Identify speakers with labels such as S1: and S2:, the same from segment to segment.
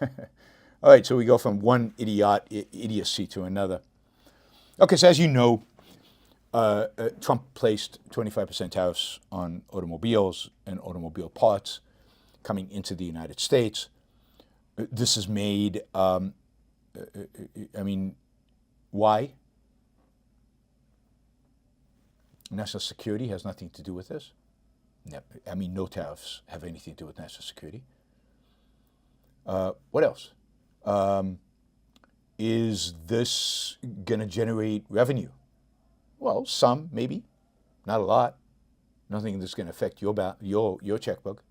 S1: All right, so we go from one idiocy to another. Okay, so as you know, Trump placed 25% tariffs on automobiles and automobile parts coming into the United States. This is made, I mean, why? National security has nothing to do with this. I mean, no tariffs have anything to do with national security. What else? Is this going to generate revenue? Well, some, maybe, not a lot. Nothing that's going to affect your checkbook.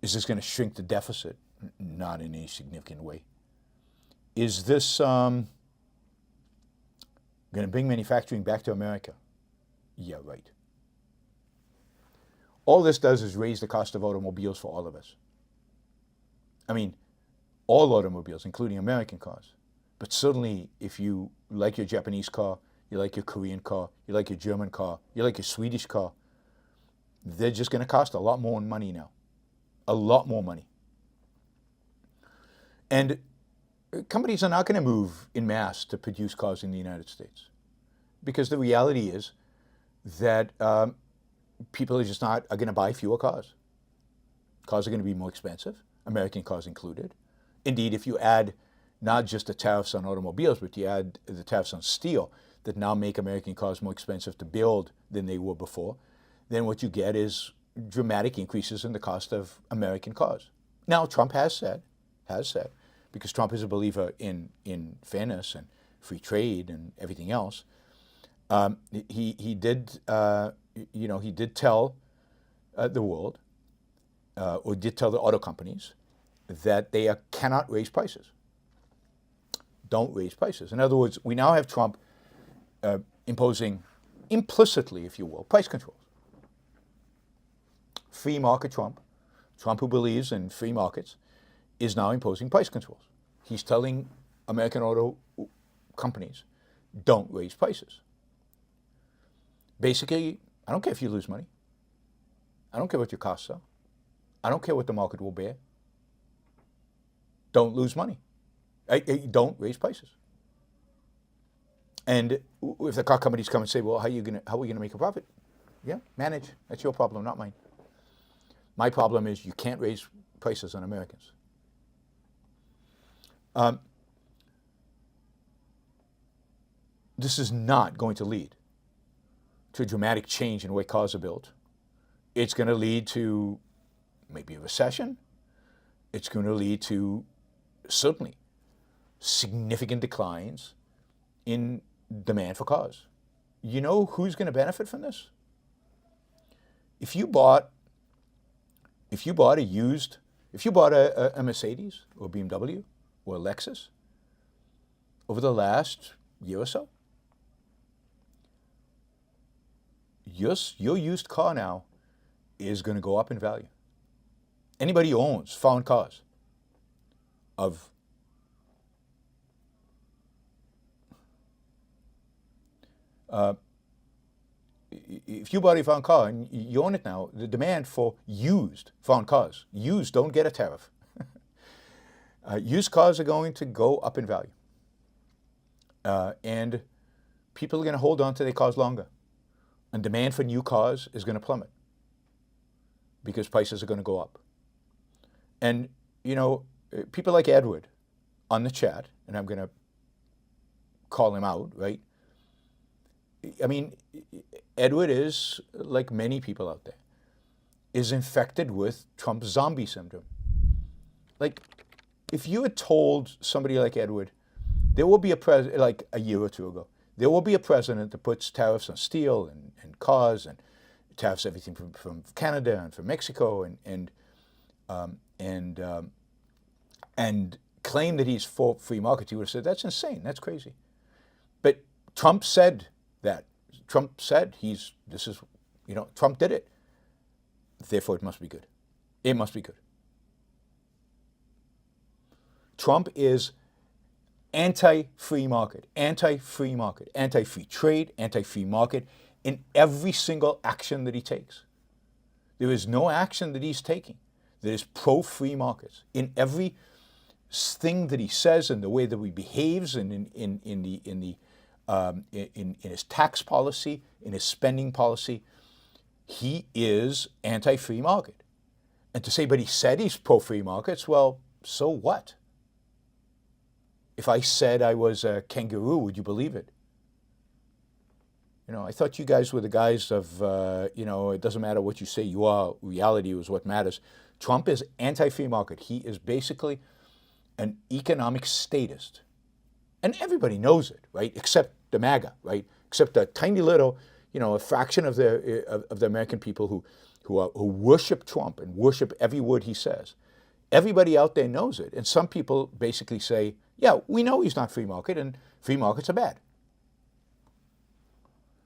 S1: Is this going to shrink the deficit? Not in any significant way. Is this going to bring manufacturing back to America? Yeah, right. All this does is raise the cost of automobiles for all of us. I mean, all automobiles, including American cars. But certainly, if you like your Japanese car, you like your Korean car, you like your German car, you like your Swedish car, they're just going to cost a lot more money now. A lot more money. And companies are not going to move in mass to produce cars in the United States. Because the reality is that people are just not are going to buy fewer cars. Cars are going to be more expensive, American cars included. Indeed, if you add not just the tariffs on automobiles, but you add the tariffs on steel that now make American cars more expensive to build than they were before, then what you get is dramatic increases in the cost of American cars. Now, Trump has said, because Trump is a believer in fairness and free trade and everything else, he did tell the world, or did tell the auto companies, that they cannot raise prices. Don't raise prices. In other words, we now have Trump imposing implicitly, if you will, price controls. Free market Trump who believes in free markets, is now imposing price controls. He's telling American auto companies, don't raise prices. Basically, I don't care if you lose money. I don't care what your costs are. I don't care what the market will bear. Don't lose money. Don't raise prices. And if the car companies come and say, well, how are we going to make a profit? Yeah, manage. That's your problem, not mine. My problem is you can't raise prices on Americans. This is not going to lead to a dramatic change in the way cars are built. It's going to lead to maybe a recession. It's going to lead to certainly significant declines in demand for cars. You know who's going to benefit from this? If you bought a Mercedes or BMW or a Lexus over the last year or so, your used car now is going to go up in value. Anybody who owns foreign cars of if you bought a foreign car and you own it now, the demand for used foreign cars, used don't get a tariff. Used cars are going to go up in value. And people are going to hold on to their cars longer. And demand for new cars is going to plummet because prices are going to go up. And, people like Edward on the chat, and I'm going to call him out, right? I mean, Edward is, like many people out there, is infected with Trump's zombie syndrome. Like, if you had told somebody like Edward, there will be a president, like a year or two ago, there will be a president that puts tariffs on steel and cars and tariffs everything from Canada and from Mexico and claim that he's for free markets, you would have said, that's insane, that's crazy. But Trump said that. Trump said Trump did it. Therefore, it must be good. It must be good. Trump is anti-free market, anti-free market, anti-free trade, anti-free market in every single action that he takes. There is no action that he's taking that is pro-free markets. In every thing that he says and the way that he behaves and in his tax policy, in his spending policy, he is anti-free market. And to say, but he said he's pro-free markets, well, so what? If I said I was a kangaroo, would you believe it? I thought you guys were the guys of, it doesn't matter what you say you are, reality is what matters. Trump is anti-free market. He is basically an economic statist. And everybody knows it, right? Except the MAGA, right? Except a tiny little, a fraction of the American people who worship Trump and worship every word he says. Everybody out there knows it. And some people basically say, yeah, we know he's not free market and free markets are bad.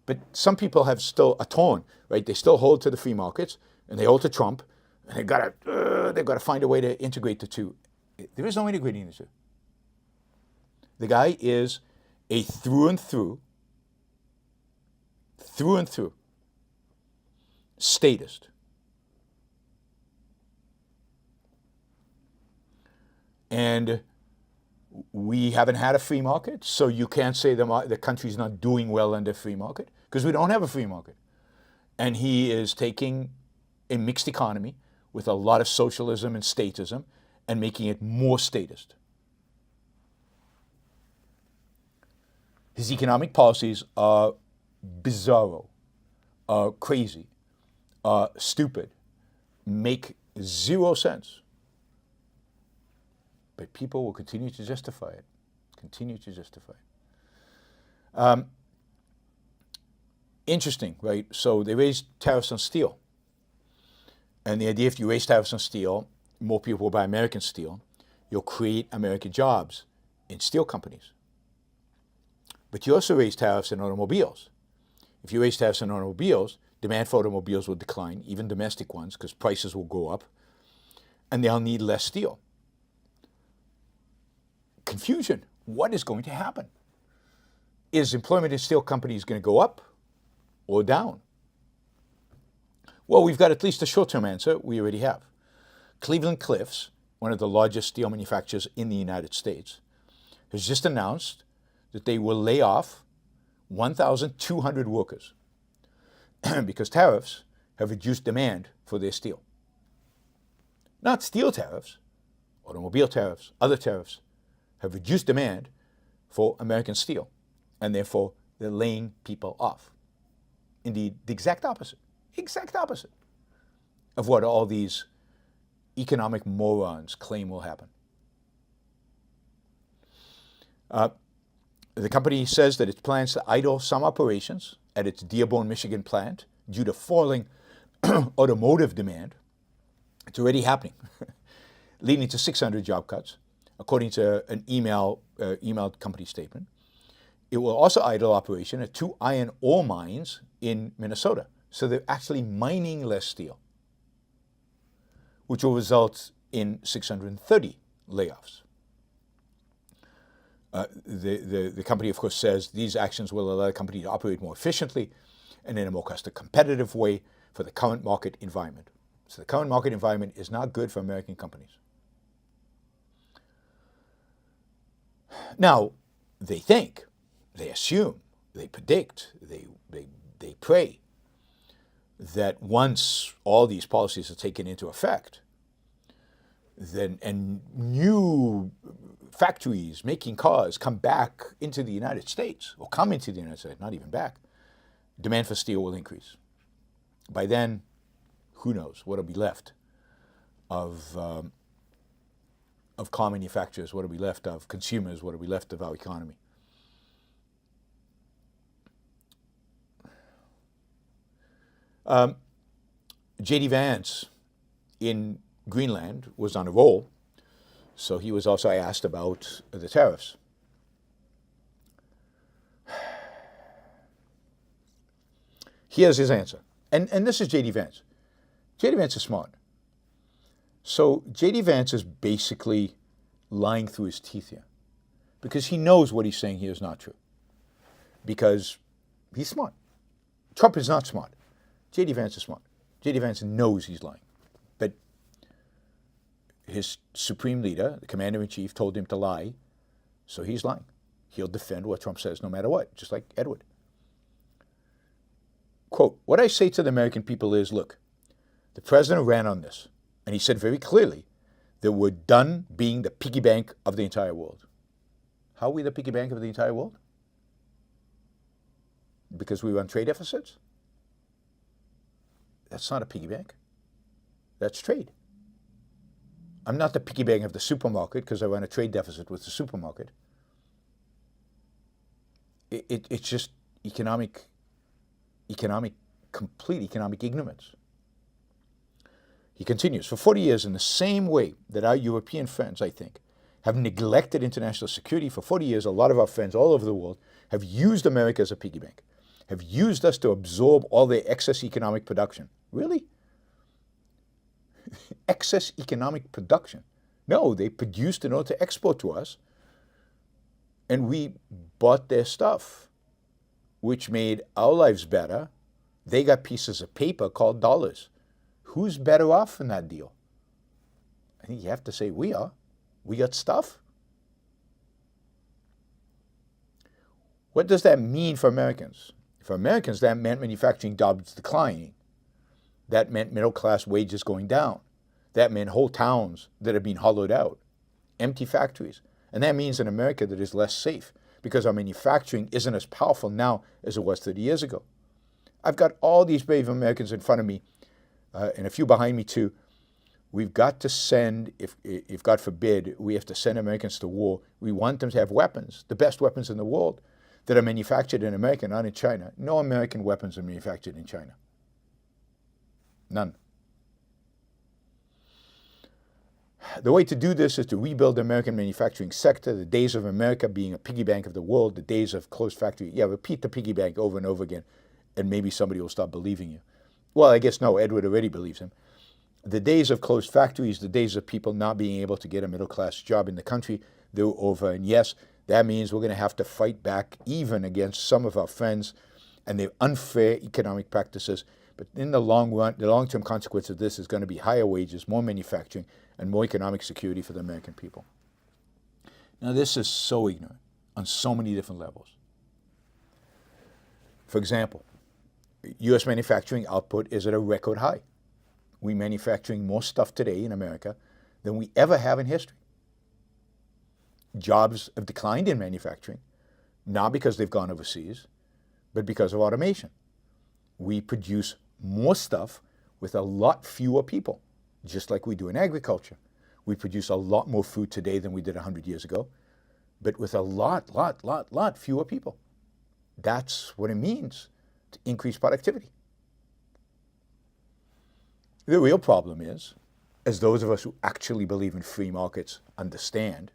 S1: But some people have still a tone, right? They still hold to the free markets and they hold to Trump, and they've got to find a way to integrate the two. There is no integrating the two. The guy is a through and through statist. And we haven't had a free market, so you can't say the country's not doing well under free market, because we don't have a free market. And he is taking a mixed economy with a lot of socialism and statism and making it more statist. His economic policies are bizarro, crazy, stupid, make zero sense. But people will continue to justify it, Interesting, right? So they raised tariffs on steel. And the idea, if you raise tariffs on steel, more people will buy American steel. You'll create American jobs in steel companies. But you also raise tariffs on automobiles. If you raise tariffs on automobiles, demand for automobiles will decline, even domestic ones, because prices will go up, and they'll need less steel. Confusion. What is going to happen? Is employment in steel companies going to go up or down? Well, we've got at least a short-term answer we already have. Cleveland-Cliffs, one of the largest steel manufacturers in the United States, has just announced that they will lay off 1,200 workers because tariffs have reduced demand for their steel. Not steel tariffs, automobile tariffs, other tariffs have reduced demand for American steel, and therefore they're laying people off. Indeed, the exact opposite of what all these economic morons claim will happen. The company says that it plans to idle some operations at its Dearborn, Michigan plant due to falling automotive demand. It's already happening, leading to 600 job cuts, according to an emailed company statement. It will also idle operation at 2 iron ore mines in Minnesota. So they're actually mining less steel, which will result in 630 layoffs. The company, of course, says these actions will allow the company to operate more efficiently and in a more cost-competitive way for the current market environment. So the current market environment is not good for American companies. Now, they think, they assume, they predict, they pray that once all these policies are taken into effect, then and new factories making cars come back into the United States, or come into the United States, not even back, demand for steel will increase. By then, who knows what will be left of car manufacturers, what will be left of consumers, what will be left of our economy. J.D. Vance in Greenland was on a roll, so he was also asked about the tariffs. Here's his answer. And this is J.D. Vance. J.D. Vance is smart. So J.D. Vance is basically lying through his teeth here, because he knows what he's saying here is not true, because he's smart. Trump is not smart. J.D. Vance is smart. J.D. Vance knows he's lying. But his supreme leader, the commander-in-chief, told him to lie, so he's lying. He'll defend what Trump says no matter what, just like Edward. Quote, what I say to the American people is, look, the president ran on this, and he said very clearly that we're done being the piggy bank of the entire world. How are we the piggy bank of the entire world? Because we run trade deficits? That's not a piggy bank. That's trade. I'm not the piggy bank of the supermarket because I run a trade deficit with the supermarket. It's just complete economic ignorance. He continues, for 40 years, in the same way that our European friends, I think, have neglected international security, for 40 years, a lot of our friends all over the world have used America as a piggy bank, have used us to absorb all their excess economic production. Really? Excess economic production? No, they produced in order to export to us, and we bought their stuff, which made our lives better. They got pieces of paper called dollars. Who's better off in that deal? I think you have to say we are. We got stuff. What does that mean for Americans? For Americans, that meant manufacturing jobs declining. That meant middle-class wages going down. That meant whole towns that have been hollowed out, empty factories. And that means in America that is less safe because our manufacturing isn't as powerful now as it was 30 years ago. I've got all these brave Americans in front of me and a few behind me too. We've got to send, if God forbid, we have to send Americans to war. We want them to have weapons, the best weapons in the world, that are manufactured in America, not in China. No American weapons are manufactured in China. None. The way to do this is to rebuild the American manufacturing sector, the days of America being a piggy bank of the world, the days of closed factory. Yeah, repeat the piggy bank over and over again, and maybe somebody will stop believing you. Well, I guess no, Edward already believes him. The days of closed factories, the days of people not being able to get a middle-class job in the country, they're over. And yes, that means we're going to have to fight back even against some of our friends and their unfair economic practices. But in the long run, the long-term consequence of this is going to be higher wages, more manufacturing, and more economic security for the American people. Now, this is so ignorant on so many different levels. For example, U.S. manufacturing output is at a record high. We're manufacturing more stuff today in America than we ever have in history. Jobs have declined in manufacturing, not because they've gone overseas, but because of automation. We produce more stuff with a lot fewer people, just like we do in agriculture. We produce a lot more food today than we did 100 years ago, but with a lot fewer people. That's what it means to increase productivity. The real problem is, as those of us who actually believe in free markets understand,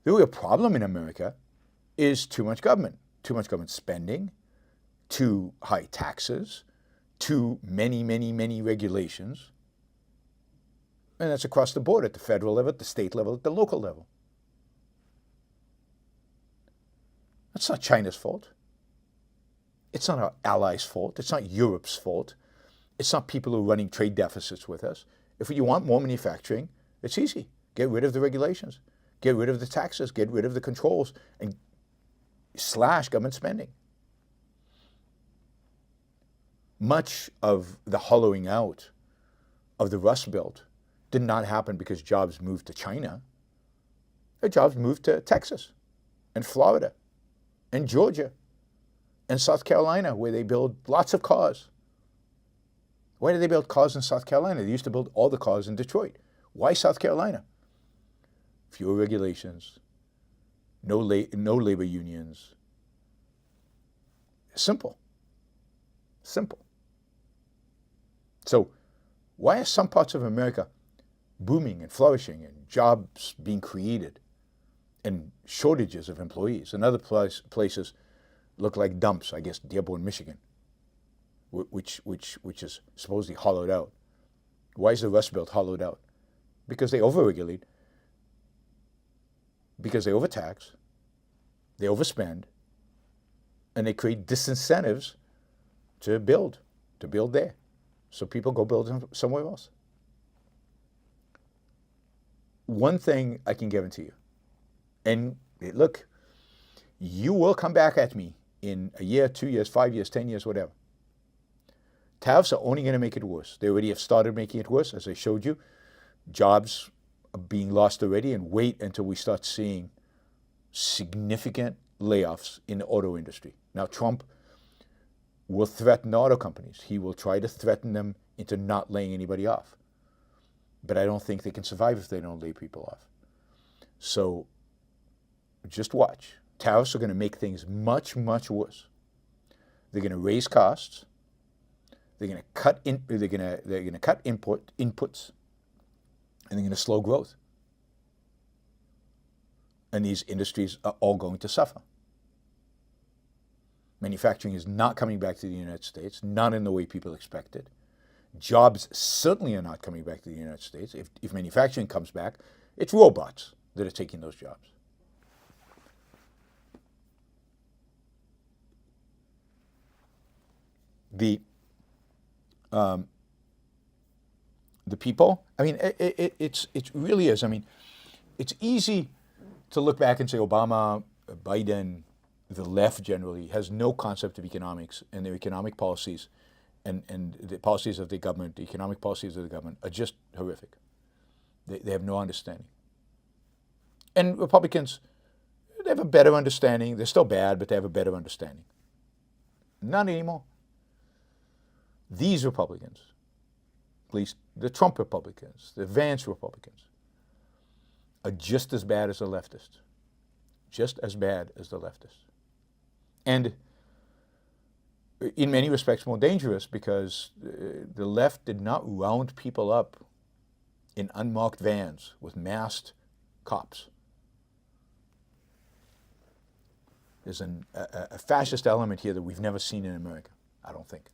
S1: the real problem in America is too much government spending, too high taxes, too many regulations. And that's across the board at the federal level, at the state level, at the local level. That's not China's fault. It's not our allies' fault. It's not Europe's fault. It's not people who are running trade deficits with us. If you want more manufacturing, it's easy. Get rid of the regulations. Get rid of the taxes. Get rid of the controls and slash government spending. Much of the hollowing out of the Rust Belt did not happen because jobs moved to China. The jobs moved to Texas and Florida and Georgia and South Carolina, where they build lots of cars. Why did they build cars in South Carolina? They used to build all the cars in Detroit. Why South Carolina? Fewer regulations, no labor unions. Simple. So why are some parts of America booming and flourishing and jobs being created and shortages of employees, and other places look like dumps? I guess Dearborn, Michigan, which is supposedly hollowed out. Why is the Rust Belt hollowed out? Because they overregulate, because they overtax, they overspend, and they create disincentives to build there. So people go build somewhere else. one thing I can guarantee you, and look, you will come back at me in a year, 2 years, 5 years, 10 years, whatever. Tariffs are only going to make it worse. They already have started making it worse, as I showed you. Jobs are being lost already, and wait until we start seeing significant layoffs in the auto industry. Now, Trump will threaten the auto companies. He will try to threaten them into not laying anybody off. But I don't think they can survive if they don't lay people off. So just watch. Tariffs are going to make things much, much worse. They're going to raise costs. They're going to cut inputs, and they're going to slow growth. And these industries are all going to suffer. Manufacturing is not coming back to the United States, not in the way people expected. Jobs certainly are not coming back to the United States. If manufacturing comes back, it's robots that are taking those jobs. The people, I mean, it really is. I mean, it's easy to look back and say Obama, Biden, the left generally has no concept of economics, and their economic policies and the policies of the government, the economic policies of the government are just horrific. They have no understanding. And Republicans, they have a better understanding. They're still bad, but they have a better understanding. Not anymore. These Republicans, at least the Trump Republicans, the Vance Republicans, are just as bad as the leftists. Just as bad as the leftists. And in many respects more dangerous, because the left did not round people up in unmarked vans with masked cops. There's a fascist element here that we've never seen in America, I don't think,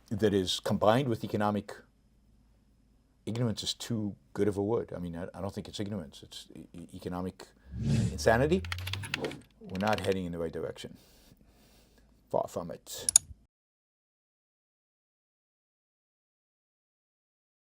S1: that is combined with economic ignorance is too good of a word. I mean, I don't think it's ignorance. It's economic insanity. We're not heading in the right direction. Far from it.